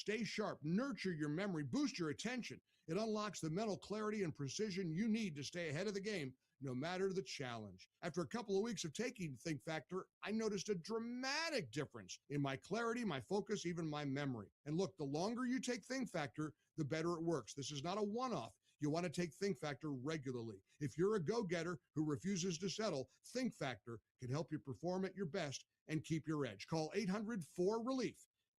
stay sharp, nurture your memory, boost your attention. It unlocks the mental clarity and precision you need to stay ahead of the game, no matter the challenge. After a couple of weeks of taking Think Factor, I noticed a dramatic difference in my clarity, my focus, even my memory. And look, the longer you take Think Factor, the better it works. This is not a one-off. You want to take Think Factor regularly. If you're a go-getter who refuses to settle, Think Factor can help you perform at your best and keep your edge. Call 800-4RELIEF.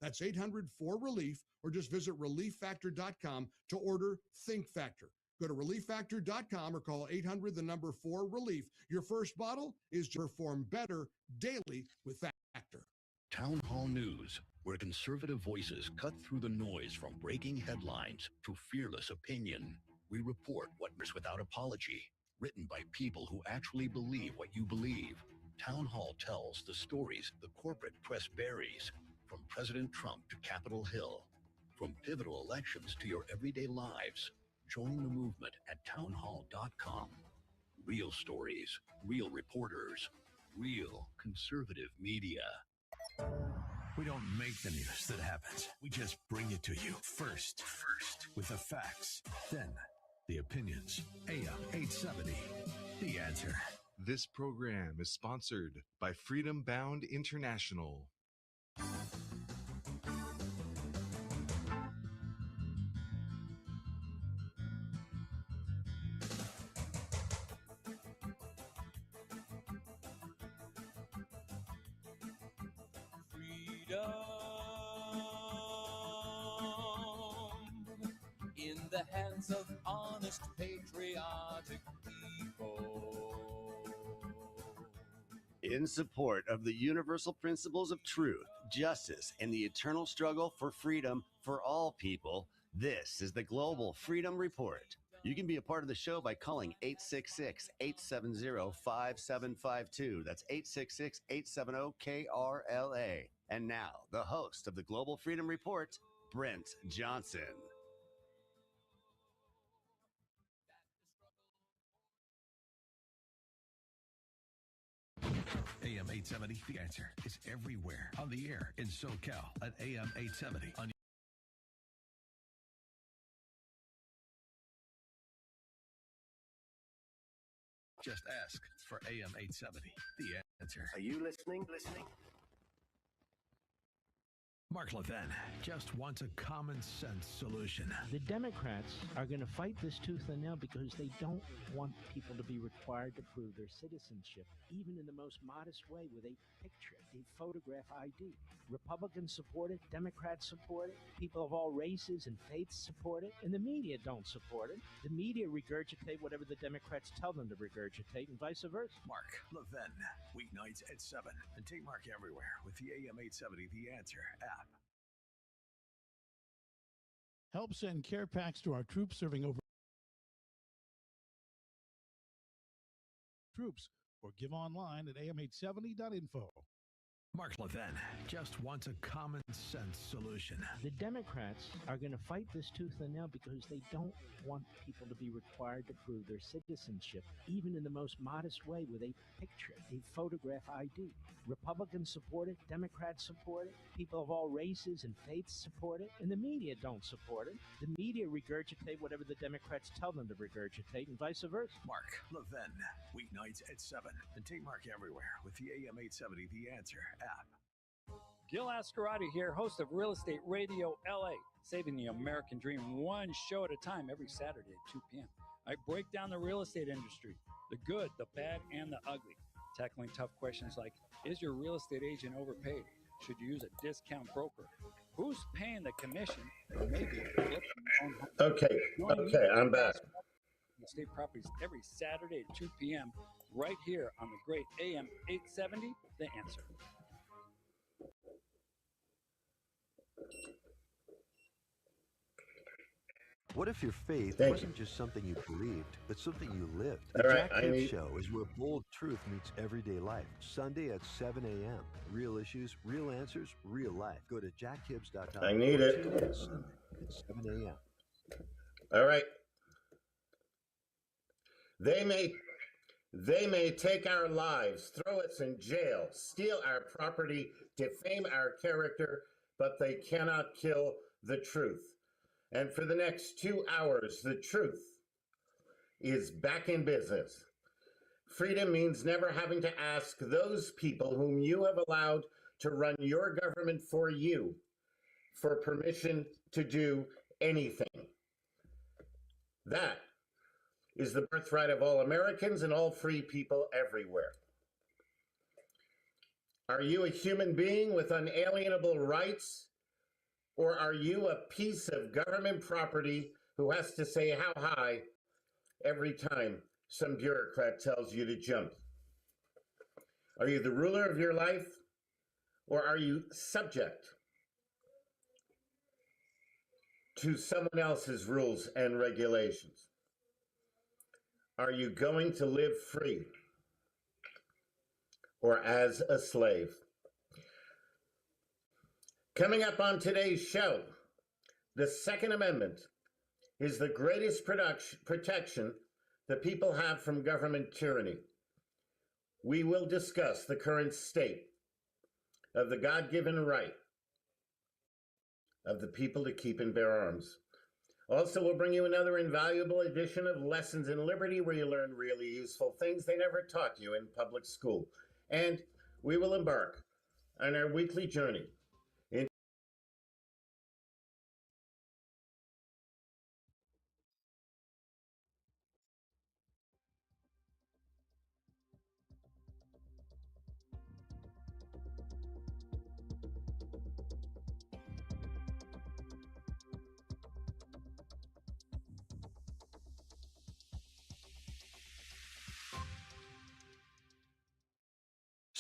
That's 800-4RELIEF, or just visit relieffactor.com to order Think Factor. Go to relieffactor.com or call 800-4RELIEF. Your first bottle is to perform better daily with Factor. Town Hall News, where conservative voices cut through the noise from breaking headlines to fearless opinion. We report what's without apology, written by people who actually believe what you believe. Town Hall tells the stories the corporate press buries, from President Trump to Capitol Hill, from pivotal elections to your everyday lives. Join the movement at townhall.com. Real stories, real reporters, real conservative media. We don't make the news that happens. We just bring it to you first with the facts, then the opinions. AM 870, The Answer. This program is sponsored by Freedom Bound International. In the hands of honest, patriotic people. In support of the universal principles of truth, justice, and the eternal struggle for freedom for all people, this is the Global Freedom Report. You can be a part of the show by calling 866-870-5752. That's 866-870-KRLA. And now, the host of the Global Freedom Report, Brent Johnson. AM 870, The Answer is everywhere on the air in SoCal at AM 870 on. Just ask for AM 870, The Answer. Are you listening? Mark Levin just wants a common sense solution. The Democrats are going to fight this tooth and nail because they don't want people to be required to prove their citizenship, even in the most modest way with a picture, a photograph ID. Republicans support it, Democrats support it, people of all races and faiths support it, and the media don't support it. The media regurgitate whatever the Democrats tell them to regurgitate and vice versa. Mark Levin, weeknights at 7. And take Mark everywhere with the AM 870 The Answer app. Help send care packs to our troops serving over troops, or give online at am870.info. Mark Levin just wants a common sense solution. The Democrats are going to fight this tooth and nail because they don't want people to be required to prove their citizenship, even in the most modest way with a picture, a photograph ID. Republicans support it, Democrats support it, people of all races and faiths support it, and the media don't support it. The media regurgitate whatever the Democrats tell them to regurgitate and vice versa. Mark Levin, weeknights at 7. And take Mark everywhere with the AM 870 The Answer app. Gil Ascarati here, host of Real Estate Radio LA, saving the American dream one show at a time every Saturday at 2 p.m. I break down the real estate industry, the good, the bad, and the ugly, tackling tough questions like, is your real estate agent overpaid? Should you use a discount broker? Who's paying the commission? Maybe Okay, I'm back. State properties every Saturday at 2 p.m. right here on the great AM 870, The Answer. What if your faith wasn't just something you believed, but something you lived? The All right, Jack Hibbs Show is where bold truth meets everyday life. Sunday at 7 a.m. Real issues, real answers, real life. Go to jackhibbs.com. I need it. Tune in Sunday at 7 a.m. All right. They may take our lives, throw us in jail, steal our property, defame our character, but they cannot kill the truth. And for the next 2 hours, the truth is back in business. Freedom means never having to ask those people whom you have allowed to run your government for you for permission to do anything. That is the birthright of all Americans and all free people everywhere. Are you a human being with unalienable rights, or are you a piece of government property who has to say how high every time some bureaucrat tells you to jump? Are you the ruler of your life, or are you subject to someone else's rules and regulations? Are you going to live free or as a slave? Coming up on today's show, the Second Amendment is the greatest protection the people have from government tyranny. We will discuss the current state of the God-given right of the people to keep and bear arms. Also, we'll bring you another invaluable edition of Lessons in Liberty, where you learn really useful things they never taught you in public school. And we will embark on our weekly journey into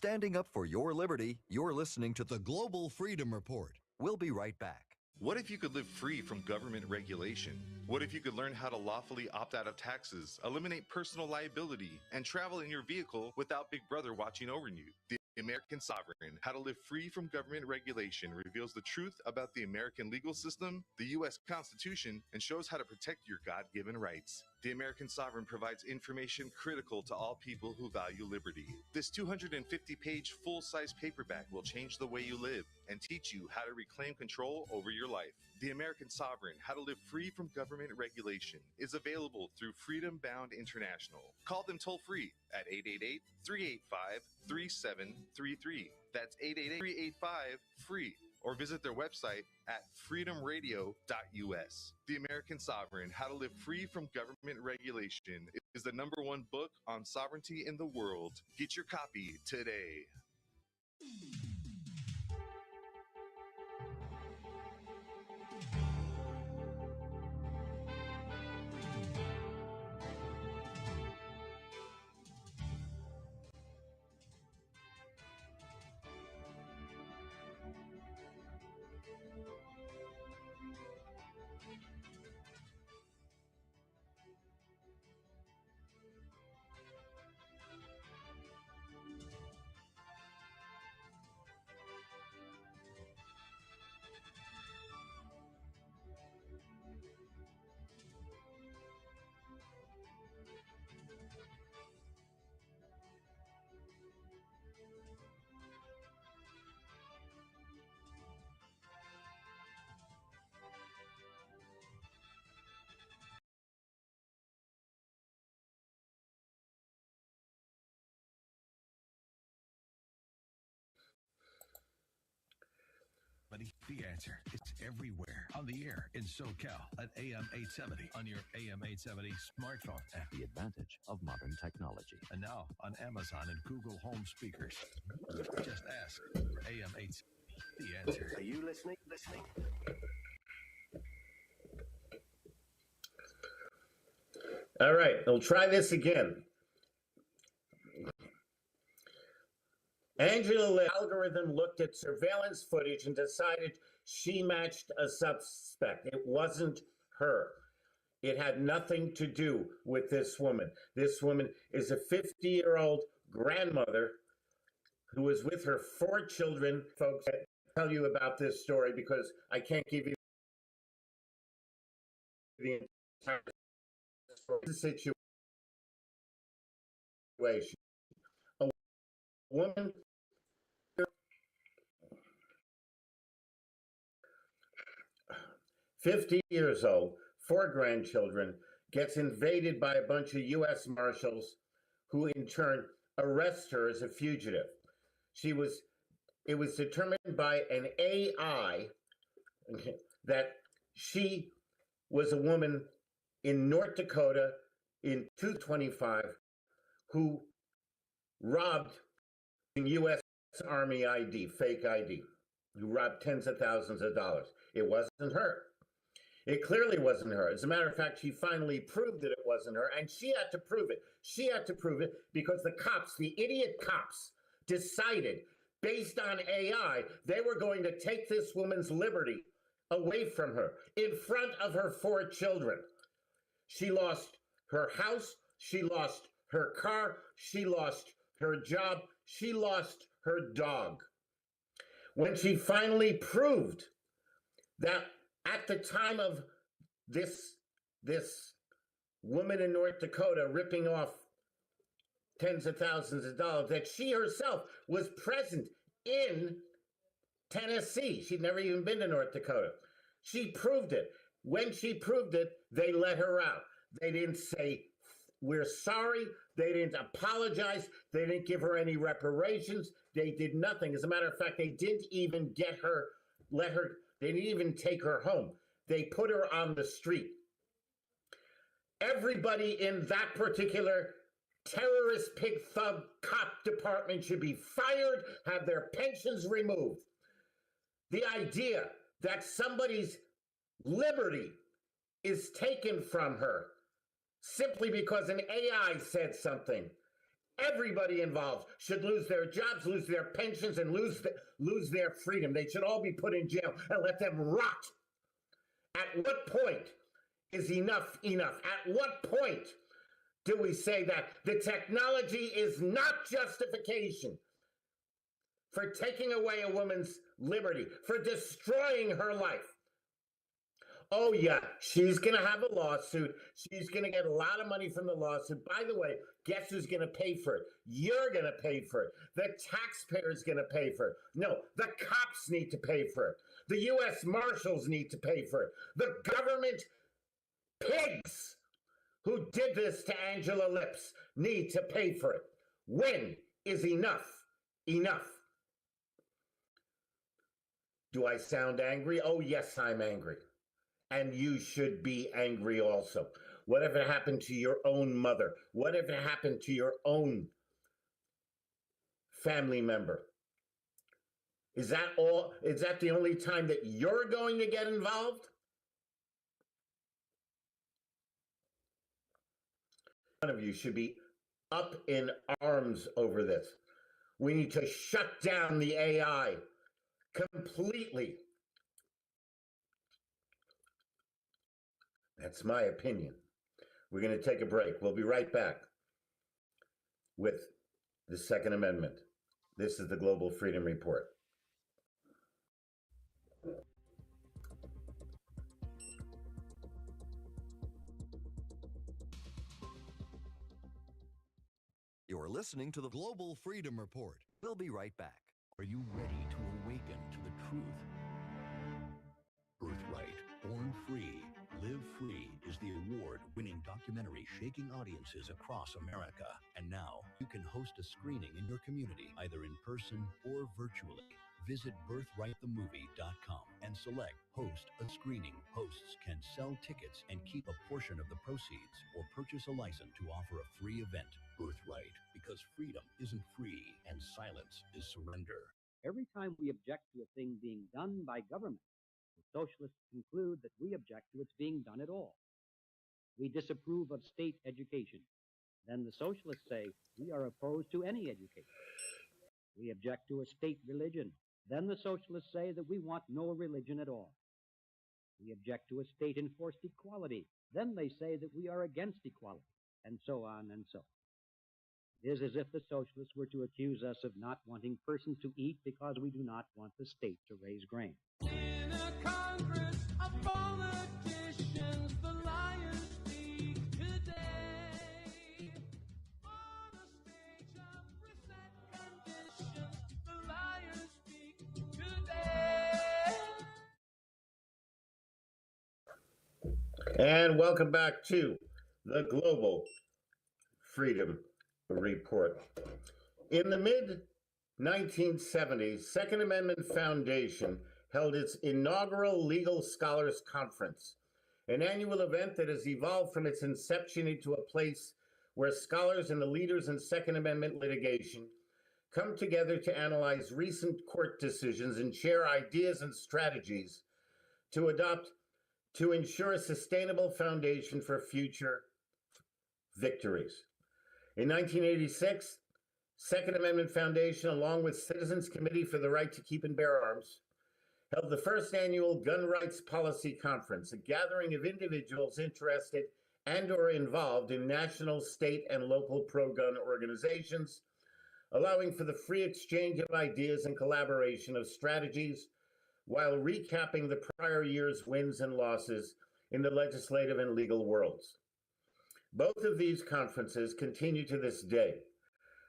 Standing up for your liberty, you're listening to the Global Freedom Report. We'll be right back. What if you could live free from government regulation? What if you could learn how to lawfully opt out of taxes, eliminate personal liability, and travel in your vehicle without Big Brother watching over you? The American Sovereign, How to Live Free from Government Regulation, reveals the truth about the American legal system, the U.S. Constitution, and shows how to protect your God-given rights. The American Sovereign provides information critical to all people who value liberty. This 250-page full-size paperback will change the way you live and teach you how to reclaim control over your life. The American Sovereign, How to Live Free from Government Regulation, is available through Freedom Bound International. Call them toll-free at 888-385-3733. That's 888-385-FREE. Or visit their website at freedomradio.us. The American Sovereign, How to Live Free from Government Regulation, is the #1 book on sovereignty in the world. Get your copy today. The Answer. It's everywhere. On the air in SoCal at AM 870 on your AM 870 smartphone app. The advantage of modern technology. And now on Amazon and Google Home speakers. Just ask for AM 870. The Answer. Are you listening? All right, we'll try this again. Angela algorithm looked at surveillance footage and decided she matched a suspect. It wasn't her. It had nothing to do with this woman. This woman is a 50-year-old grandmother who was with her 4 children. Folks, I tell you about this story because I can't give you the entire situation. A woman 50 years old, 4 grandchildren, gets invaded by a bunch of U.S. Marshals who in turn arrest her as a fugitive. It was determined by an AI that she was a woman in North Dakota in 225 who robbed U.S. Army ID, fake ID, who robbed tens of thousands of dollars. It wasn't her. It clearly wasn't her. As a matter of fact, she finally proved that it wasn't her, and she had to prove it. She had to prove it because the cops, the idiot cops, decided, based on AI, they were going to take this woman's liberty away from her in front of her 4 children. She lost her house. She lost her car. She lost her job. She lost her dog. When she finally proved that at the time of this woman in North Dakota ripping off tens of thousands of dollars, that she herself was present in Tennessee. She'd never even been to North Dakota. She proved it. When she proved it, they let her out. They didn't say, we're sorry. They didn't apologize. They didn't give her any reparations. They did nothing. As a matter of fact, they didn't even they didn't even take her home. They put her on the street. Everybody in that particular terrorist pig thug cop department should be fired, have their pensions removed. The idea that somebody's liberty is taken from her simply because an AI said something. Everybody involved should lose their jobs, lose their pensions, and lose their freedom. They should all be put in jail and let them rot. At what point is enough enough? At what point do we say that the technology is not justification for taking away a woman's liberty, for destroying her life? Oh, yeah, she's going to have a lawsuit. She's going to get a lot of money from the lawsuit. By the way, guess who's going to pay for it? You're going to pay for it. The taxpayer's going to pay for it. No, the cops need to pay for it. The U.S. Marshals need to pay for it. The government pigs who did this to Angela Lips need to pay for it. When is enough enough? Do I sound angry? Oh, yes, I'm angry. And you should be angry also. Whatever happened to your own mother? Whatever happened to your own family member? Is that all? Is that the only time that you're going to get involved? One of you should be up in arms over this. We need to shut down the AI completely. That's my opinion. We're going to take a break. We'll be right back with the Second Amendment. This is the Global Freedom Report. You're listening to the Global Freedom Report. We'll be right back. Are you ready to awaken to the truth? Birthright, Born Free, Live Free is the award-winning documentary shaking audiences across America. And now you can host a screening in your community, either in person or virtually. Visit birthrightthemovie.com and select Host a Screening. Hosts can sell tickets and keep a portion of the proceeds or purchase a license to offer a free event. Birthright, because freedom isn't free and silence is surrender. Every time we object to a thing being done by government, the socialists conclude that we object to its being done at all. We disapprove of state education. Then the socialists say we are opposed to any education. We object to a state religion. Then the socialists say that we want no religion at all. We object to a state-enforced equality. Then they say that we are against equality, and so on and so on. It is as if the socialists were to accuse us of not wanting persons to eat because we do not want the state to raise grain. In a Congress of politicians, the liars speak today. On a stage of reset conditions, the liars speak today. And welcome back to the Global Freedom Report. In the mid 1970s, Second Amendment Foundation held its inaugural Legal Scholars Conference, an annual event that has evolved from its inception into a place where scholars and the leaders in Second Amendment litigation come together to analyze recent court decisions and share ideas and strategies to adopt to ensure a sustainable foundation for future victories. In 1986, Second Amendment Foundation, along with Citizens Committee for the Right to Keep and Bear Arms, held the first annual Gun Rights Policy Conference, a gathering of individuals interested and or involved in national, state, and local pro-gun organizations, allowing for the free exchange of ideas and collaboration of strategies while recapping the prior year's wins and losses in the legislative and legal worlds. Both of these conferences continue to this day,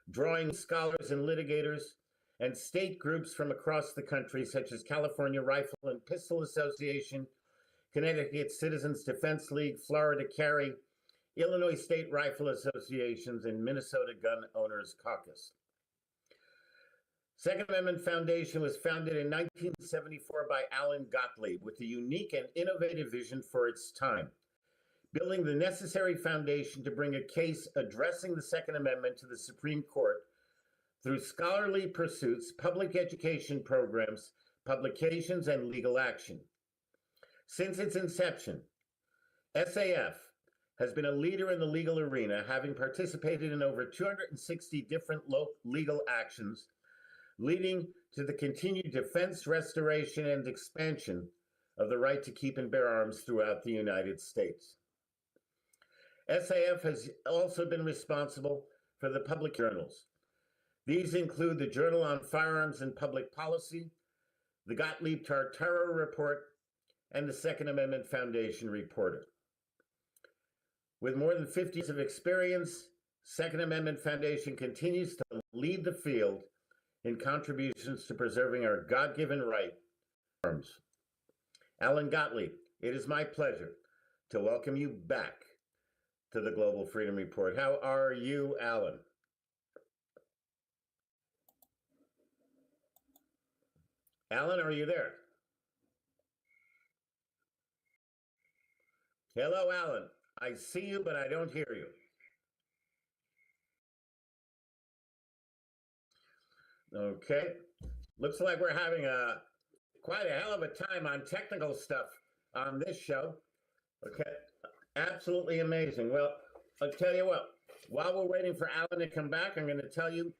drawing scholars and litigators and state groups from across the country, such as California Rifle and Pistol Association, Connecticut Citizens Defense League, Florida Carry, Illinois State Rifle Associations, and Minnesota Gun Owners Caucus. Second Amendment Foundation was founded in 1974 by Alan Gottlieb with a unique and innovative vision for its time, building the necessary foundation to bring a case addressing the Second Amendment to the Supreme Court through scholarly pursuits, public education programs, publications, and legal action. Since its inception, SAF has been a leader in the legal arena, having participated in over 260 different legal actions, leading to the continued defense, restoration, and expansion of the right to keep and bear arms throughout the United States. SAF has also been responsible for the public journals. These include the Journal on Firearms and Public Policy, the Gottlieb-Tartaro Report, and the Second Amendment Foundation Reporter. With more than 50 years of experience, Second Amendment Foundation continues to lead the field in contributions to preserving our God-given right to arms. Alan Gottlieb, it is my pleasure to welcome you back to the Global Freedom Report. How are you, Alan? Alan, are you there? Hello, Alan. I see you, but I don't hear you. Okay. Looks like we're having quite a hell of a time on technical stuff on this show. Okay. Absolutely amazing. Well, I'll tell you what, while we're waiting for Alan to come back, I'm going to tell you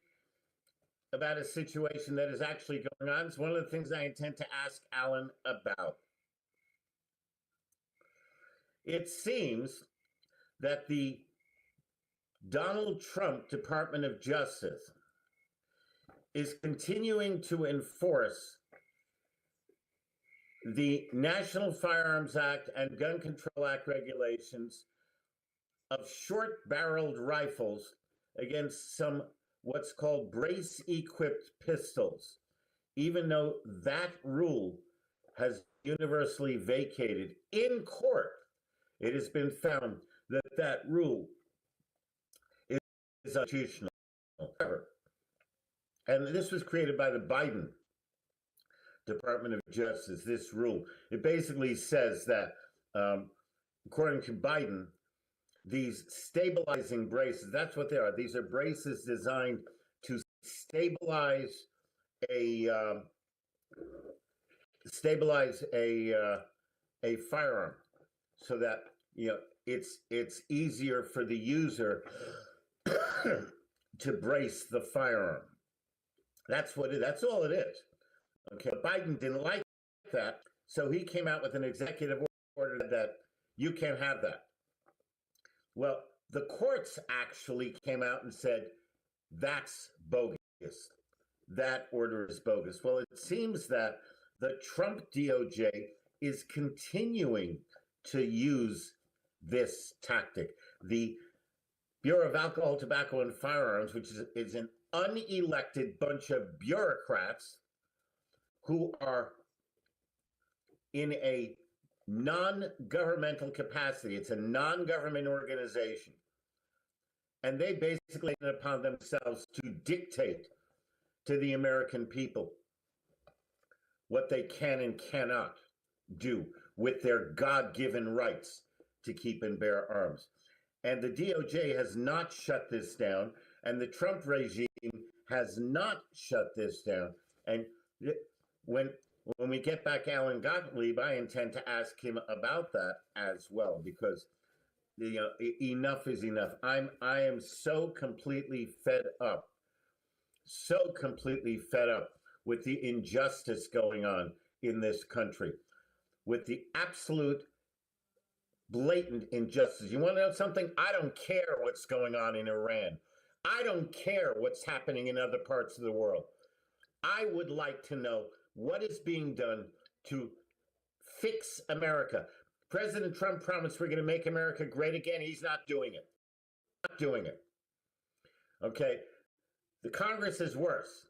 about a situation that is actually going on. It's one of the things I intend to ask Alan about. It seems that the Donald Trump Department of Justice is continuing to enforce the National Firearms Act and Gun Control Act regulations of short-barreled rifles against some what's called brace-equipped pistols, even though that rule has universally vacated in court. It has been found that that rule is unconstitutional. And this was created by the Biden Department of Justice, this rule. It basically says that, according to Biden, these stabilizing braces, that's what they are. These are braces designed to stabilize a firearm so that, you know, it's easier for the user to brace the firearm. That's what that's all it is. Okay, Biden didn't like that, so he came out with an executive order that you can't have that. Well, the courts actually came out and said that's bogus. That order is bogus. Well, it seems that the Trump DOJ is continuing to use this tactic. The Bureau of Alcohol, Tobacco, and Firearms, which is an unelected bunch of bureaucrats who are in a non-governmental capacity. It's a non-government organization. And they basically take it upon themselves to dictate to the American people what they can and cannot do with their God-given rights to keep and bear arms. And the DOJ has not shut this down, and the Trump regime has not shut this down. And when we get back Alan Gottlieb, I intend to ask him about that as well, because enough is enough. I am so completely fed up with the injustice going on in this country, with the absolute blatant injustice. You want to know something? I don't care what's going on in Iran. I don't care what's happening in other parts of the world. I would like to know what is being done to fix America. President Trump promised we're going to make America great again. He's not doing it. Not doing it. Okay. The Congress is worse.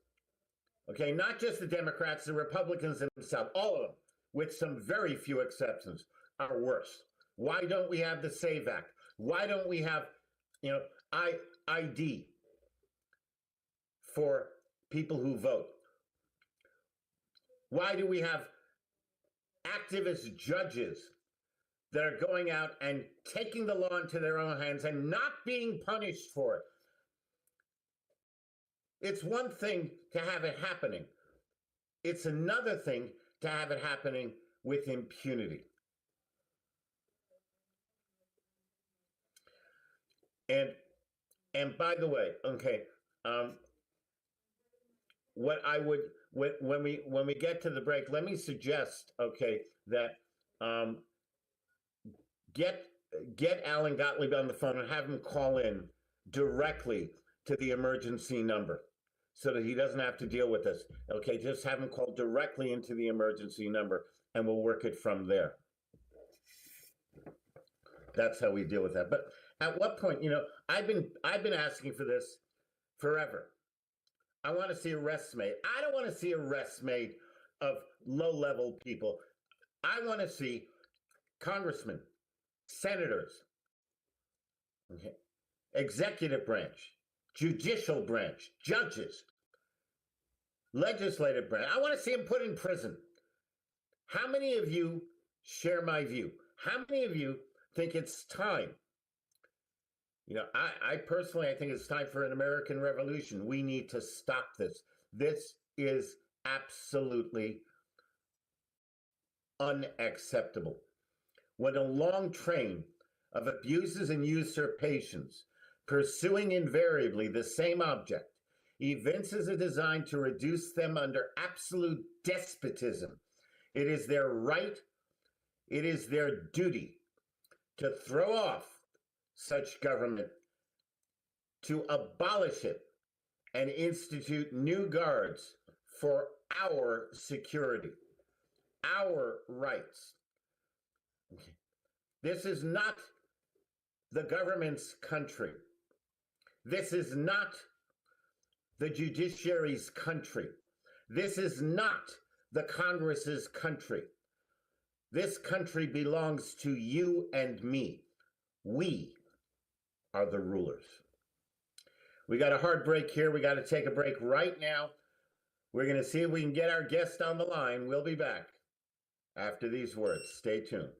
Okay. Not just the Democrats, the Republicans themselves, all of them, with some very few exceptions, are worse. Why don't we have the SAVE Act? Why don't we have, ID for people who vote? Why do we have activist judges that are going out and taking the law into their own hands and not being punished for it? It's one thing to have it happening. It's another thing to have it happening with impunity. And by the way, okay, what I would, when we get to the break, let me suggest, okay, that get Alan Gottlieb on the phone and have him call in directly to the emergency number so that he doesn't have to deal with this. Okay, just have him call directly into the emergency number and we'll work it from there. That's how we deal with that. But at what point, I've been asking for this forever. I want to see arrests made. I don't want to see arrests made of low-level people. I want to see congressmen, senators, okay, executive branch, judicial branch, judges, legislative branch. I want to see them put in prison. How many of you share my view? How many of you think it's time? I personally, I think it's time for an American revolution. We need to stop this. This is absolutely unacceptable. When a long train of abuses and usurpations, pursuing invariably the same object, evinces a design to reduce them under absolute despotism, it is their right, it is their duty to throw off such government, to abolish it, and institute new guards for our security, our rights. Okay. This is not the government's country. This is not the judiciary's country. This is not the Congress's country. This country belongs to you and me. We are the rulers. We got a hard break here. We got to take a break right now. We're going to see if we can get our guest on the line. We'll be back after these words. Stay tuned.